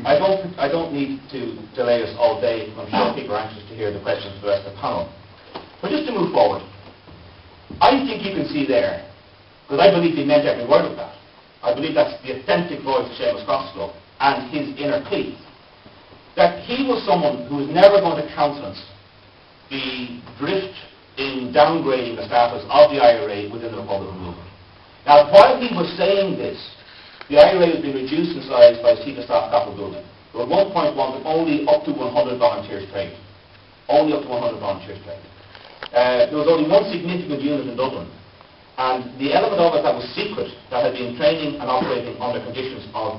I don't need to delay us all day. I'm sure people are anxious to hear the questions of the rest of the panel. But just to move forward, I think you can see there, because I believe he meant every word of that. I believe that's the authentic voice of Seamus Costello and his inner plea, that he was someone who was never going to countenance the drift in downgrading the status of the IRA within the Republican movement. Now, while he was saying this, the IRA has been reduced in size by Chief of Staff Capital Building. There were 1.1, but only up to 100 volunteers trained. Only up to 100 volunteers trained. There was only one significant unit in Dublin, and the element of it that was secret, that had been training and operating under conditions of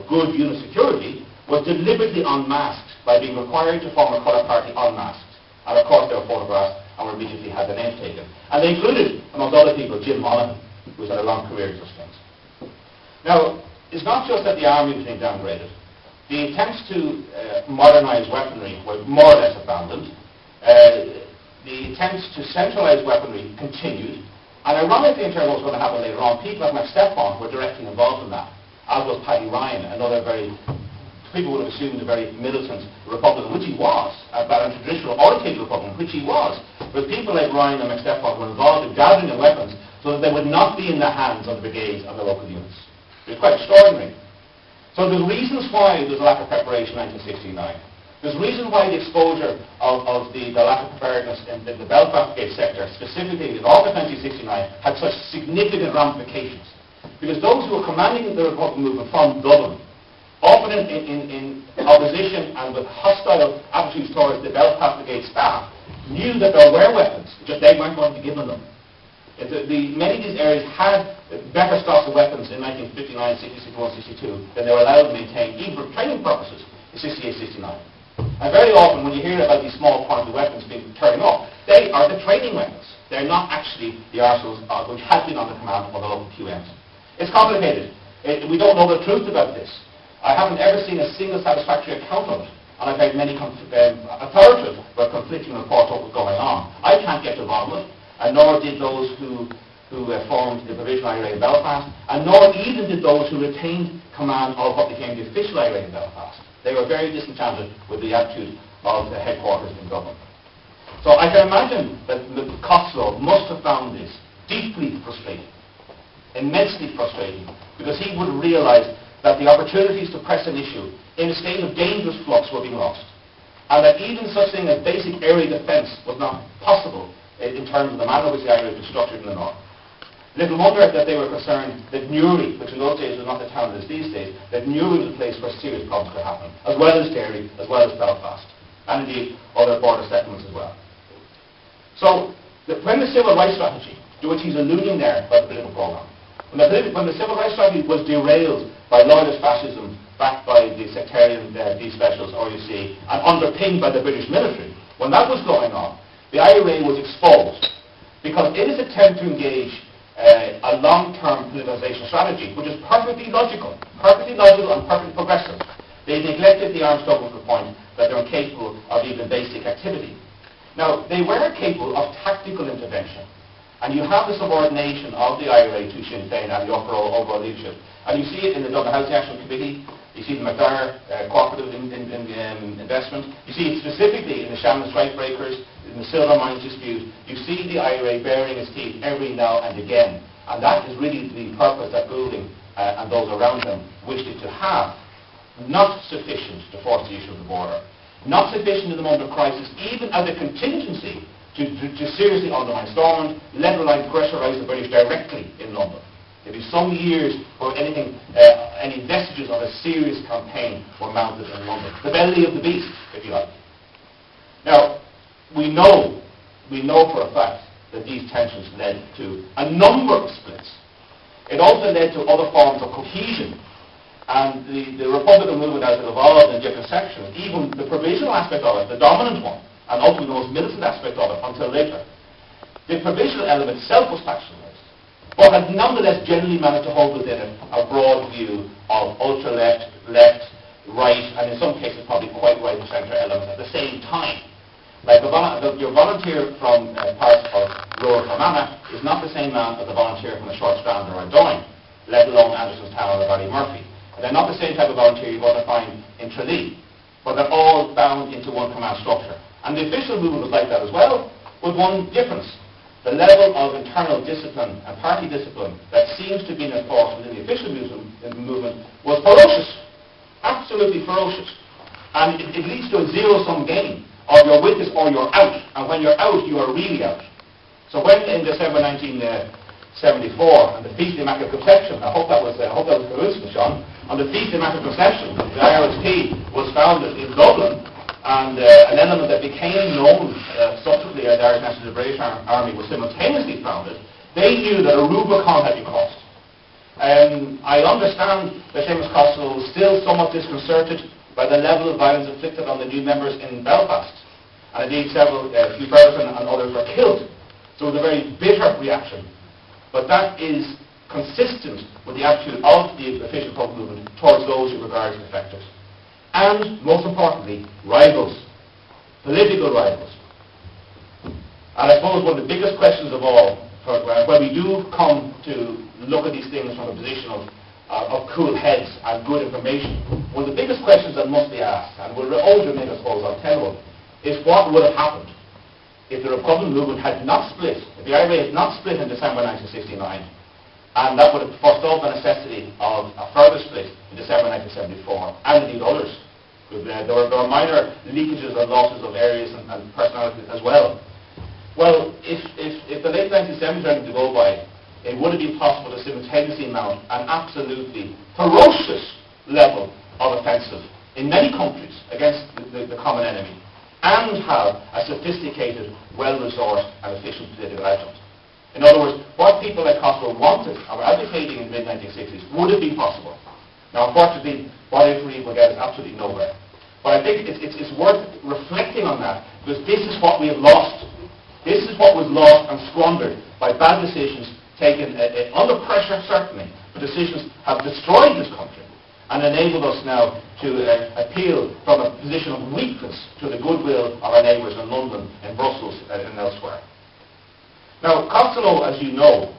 good unit security, was deliberately unmasked by being required to form a colour party unmasked. And of course they were photographed and were immediately had their names taken. And they included, amongst other people, Jim Monaghan, who's had a long career in such things. Now, it's not just that the army was being downgraded. The attempts to modernise weaponry were more or less abandoned. The attempts to centralise weaponry continued. And ironically, in terms of what's going to happen later on, people like Mac Stephan were directly involved in that, as was Paddy Ryan, another people would have assumed a very militant Republican, which he was, about a traditional orientated Republican, which he was. But people like Ryan and Mac Stephan were involved in gathering the weapons so that they would not be in the hands of the brigades and the local units. It was quite extraordinary. So there's reasons why there's a lack of preparation in 1969. There's reason why the exposure of the lack of preparedness in the Belfast Gate sector, specifically in August 1969, had such significant ramifications. Because those who were commanding the Republican movement from Dublin, often in opposition and with hostile attitudes towards the Belfast Brigade staff, knew that there were weapons, just they weren't going to be given them. Many of these areas had better stocks of weapons in 1959, 60, 61, 62 than they were allowed to maintain, even for training purposes, in 68, 69. And very often when you hear about these small quantity weapons being turning up, they are the training weapons. They're not actually the arsenals which had been under command of the local QMs. It's complicated. We don't know the truth about this. I haven't ever seen a single satisfactory account of it, and I've heard many authoritative but conflicting reports of what was going on. I can't get to the bottom of it, and nor did those who formed the Provisional IRA in Belfast, and nor even did those who retained command of what became the official IRA in Belfast. They were very disenchanted with the attitude of the headquarters in Dublin. So I can imagine that Costello must have found this deeply frustrating, immensely frustrating, because he would realise that the opportunities to press an issue in a state of dangerous flux were being lost, and that even such thing as basic area defence was not possible in terms of the manner in which the IRA was structured in the north. Little wonder that they were concerned that Newry, which in those days was not the town it is these days, that Newry was a place where serious problems could happen, as well as Derry, as well as Belfast, and indeed other border settlements as well. So, when the civil rights strategy, to which he's alluding there by the political programme, when the civil rights strategy was derailed by loyalist fascism, backed by the sectarian D-Specials, RUC, and underpinned by the British military, when that was going on, the IRA was exposed because in its attempt to engage a long-term politicization strategy, which is perfectly logical and perfectly progressive, they neglected the armed struggle to the point that they're incapable of even basic activity. Now, they were capable of tactical intervention, and you have the subordination of the IRA to Sinn Féin and the overall leadership. And you see it in the Dublin Housing Action Committee, you see the McDara cooperative investment, you see it specifically in the Shannon strikebreakers, in the silver mines dispute. You see the IRA baring its teeth every now and again. And that is really the purpose that Goulding and those around him wished it to have. Not sufficient to force the issue of the border. Not sufficient in the moment of crisis, even as a contingency to seriously undermine Stormont, let alone pressurise the British directly in London. There'd be some years where any vestiges of a serious campaign were mounted in London. The belly of the beast, if you like. Now, we know for a fact that these tensions led to a number of splits. It also led to other forms of cohesion. And the Republican movement as it evolved in different sections, even the provisional aspect of it, the dominant one, and ultimately the most militant aspect of it until later, the provisional element itself was factionalized, but had nonetheless generally managed to hold within it a broad view of ultra-left, left, right, and in some cases probably quite right and centre elements at the same time. Like your volunteer from parts of rural Fermanagh is not the same man as the volunteer from the Short Strand or Doyne, let alone Andersonstown or Ballymurphy. And they're not the same type of volunteer you're going to find in Tralee, but they're all bound into one command structure. And the official movement was like that as well, with one difference. The level of internal discipline and party discipline that seems to be enforced within the official movement was ferocious, absolutely ferocious. And it leads to a zero-sum game of you're with us or you're out. And when you're out, you are really out. So when in December 1974, on the Feast of Immaculate Conception, I hope that was coincidence, Sean, on the Feast of Immaculate Conception, the IRSP was founded in Dublin, and an element that became known subsequently as the Irish National Liberation Army was simultaneously founded. They knew that a Rubicon had been crossed. I understand that Seamus Costello was still somewhat disconcerted by the level of violence inflicted on the new members in Belfast. And indeed a few Ferguson and others were killed. So it was a very bitter reaction. But that is consistent with the attitude of the official public movement towards those who regard as defectors. And, most importantly, rivals. Political rivals. And I suppose one of the biggest questions of all, when we do come to look at these things from a position of cool heads and good information, one of the biggest questions that must be asked, and will always remain, I suppose, untenable, is what would have happened if the Republican movement had not split, if the IRA had not split in December 1969, and that would have forestalled the necessity of a further split in December 1974, and indeed others. There were minor leakages and losses of areas and personalities as well. Well, if the late 1970s are to go by, it would have been possible to simultaneously mount an absolutely ferocious level of offensive in many countries against the common enemy, and have a sophisticated, well-resourced and efficient political outlet. In other words, what people like Costello wanted and were advocating in the mid-1960s would have been possible. Now, unfortunately, what infamy will get is absolutely nowhere. But I think it's worth reflecting on that, because this is what we have lost. This is what was lost and squandered by bad decisions taken under pressure, certainly, but decisions have destroyed this country and enabled us now to appeal from a position of weakness to the goodwill of our neighbours in London, in Brussels, and elsewhere. Now, Costello, as you know,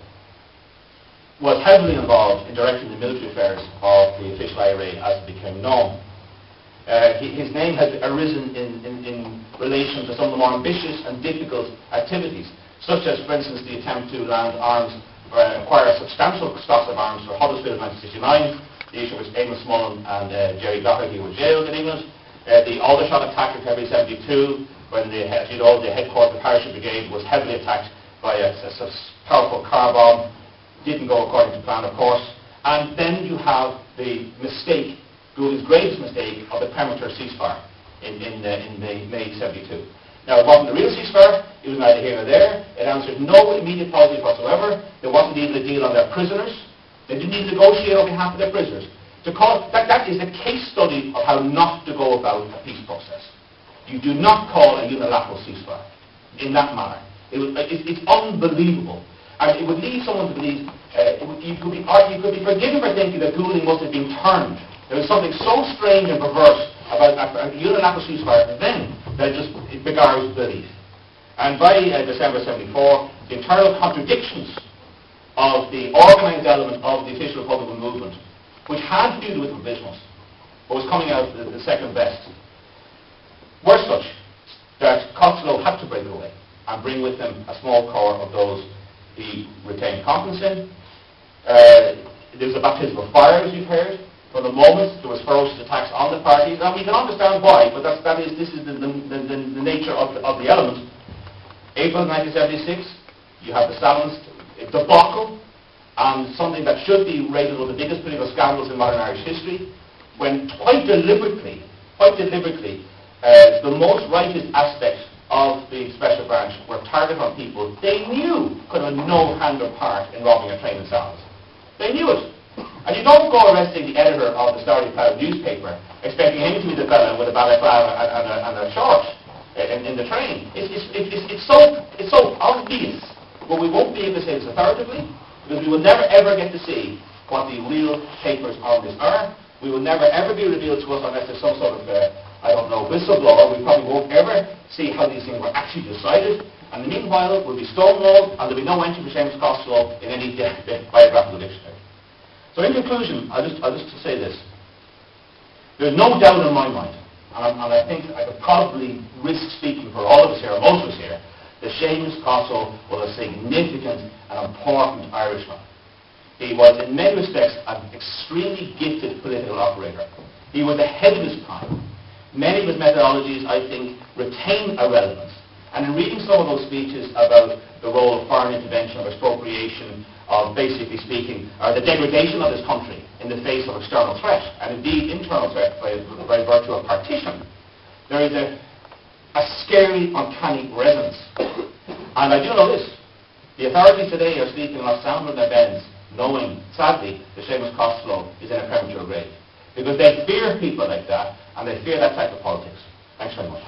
was heavily involved in directing the military affairs of the official IRA as it became known. His name has arisen in relation to some of the more ambitious and difficult activities, such as, for instance, the attempt to land arms, acquire substantial stocks of arms for Huddersfield in 1969, the issue of which Amos Mullen and Jerry Doherty were jailed in England, the Aldershot attack in February 1972, when as you know, the headquarters of the Parachute Brigade was heavily attacked by a powerful car bomb. Didn't go according to plan, of course. And then you have the mistake, Gould's greatest mistake, of the premature ceasefire in May 72. Now, it wasn't a real ceasefire. It was neither here nor there. It answered no immediate policy whatsoever. There wasn't even a deal on their prisoners. They didn't even negotiate on behalf of their prisoners. That is a case study of how not to go about a peace process. You do not call a unilateral ceasefire in that manner. It's unbelievable. And it would lead someone to believe, you could be forgiven for thinking that Goulding must have been turned. There was something so strange and perverse about a unilateral ceasefire then that it beguiles belief. And by December 74, the internal contradictions of the organised element of the official Republican movement, which had to do with provisionals, but was coming out the second best, were such that Costello had to break away and bring with him a small core of those he retained confidence in. There was a baptism of fire, as you've heard. For the moment, there was ferocious attacks on the party. Now, we can understand why, but this is the nature of the element. April 1976, you have the Salons debacle, and something that should be rated one of the biggest political scandals in modern Irish history, when quite deliberately, the most righteous aspects of the special branch were targeted on people they knew could have no hand or part in robbing a train in Salons. They knew it. And you don't go arresting the editor of the Starry Cloud newspaper, expecting him to be the fellow with a balaclava and a short in the train. It's so obvious, but we won't be able to say this authoritatively, because we will never ever get to see what the real papers on this are. We will never ever be revealed to us unless there's some sort of, whistleblower. We probably won't ever see how these things were actually decided. And in the meanwhile, we'll be stonewalled, and there'll be no entry for Seamus Costello in any biographical dictionary. So in conclusion, I'll just say this. There's no doubt in my mind, and I think I could probably risk speaking for all of us here, or most of us here, that Seamus Costello was a significant and important Irishman. He was, in many respects, an extremely gifted political operator. He was ahead of his time. Many of his methodologies, I think, retain a relevance. And in reading some of those speeches about the role of foreign intervention, of expropriation, of basically speaking, or the degradation of this country in the face of external threat, and indeed internal threat by virtue of partition, there is a scary, uncanny resonance. And I do know this. The authorities today are sleeping off sound in their beds, knowing, sadly, that Seamus Costello is in a premature grave. Because they fear people like that, and they fear that type of politics. Thanks very much.